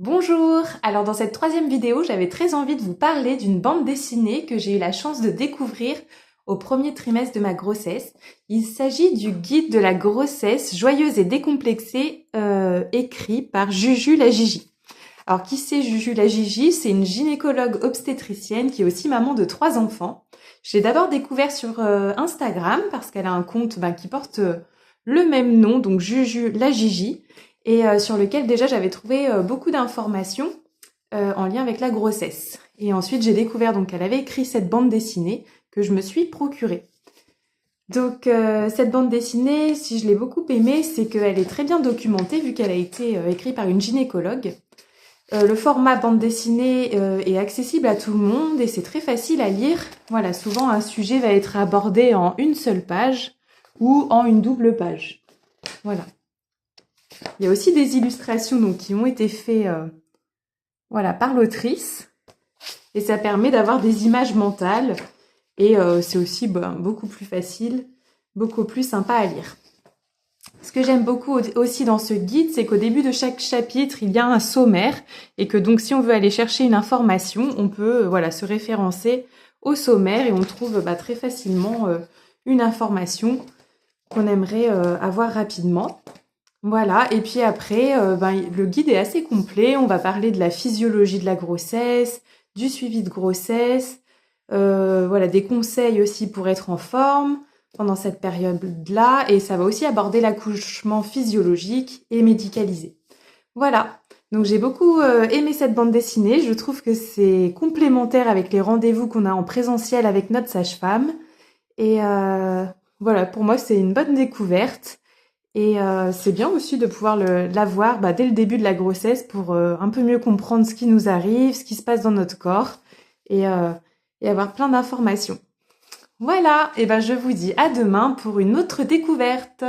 Bonjour! Alors dans cette troisième vidéo, j'avais très envie de vous parler d'une bande dessinée que j'ai eu la chance de découvrir au premier trimestre de ma grossesse. Il s'agit du guide de la grossesse joyeuse et décomplexée écrit par Juju la Gigi. Alors qui c'est Juju la Gigi? C'est une gynécologue obstétricienne qui est aussi maman de 3 enfants. Je l'ai d'abord découvert sur Instagram parce qu'elle a un compte qui porte le même nom, donc Juju la Gigi, et sur lequel déjà j'avais trouvé beaucoup d'informations en lien avec la grossesse. Et ensuite j'ai découvert donc qu'elle avait écrit cette bande dessinée que je me suis procurée. Donc cette bande dessinée, si je l'ai beaucoup aimée, c'est qu'elle est très bien documentée vu qu'elle a été écrite par une gynécologue. Le format bande dessinée est accessible à tout le monde et c'est très facile à lire. Voilà, souvent un sujet va être abordé en une seule page ou en une double page. Voilà. Il y a aussi des illustrations donc, qui ont été faites par l'autrice et ça permet d'avoir des images mentales et c'est aussi beaucoup plus facile, beaucoup plus sympa à lire. Ce que j'aime beaucoup aussi dans ce guide, c'est qu'au début de chaque chapitre, il y a un sommaire et que donc si on veut aller chercher une information, on peut se référencer au sommaire et on trouve très facilement une information qu'on aimerait avoir rapidement. Voilà, et puis après, le guide est assez complet. On va parler de la physiologie de la grossesse, du suivi de grossesse, des conseils aussi pour être en forme pendant cette période-là. Et ça va aussi aborder l'accouchement physiologique et médicalisé. Voilà, donc j'ai beaucoup aimé cette bande dessinée. Je trouve que c'est complémentaire avec les rendez-vous qu'on a en présentiel avec notre sage-femme. Et pour moi, c'est une bonne découverte. Et c'est bien aussi de pouvoir l'avoir dès le début de la grossesse pour un peu mieux comprendre ce qui nous arrive, ce qui se passe dans notre corps et avoir plein d'informations. Voilà, et je vous dis à demain pour une autre découverte.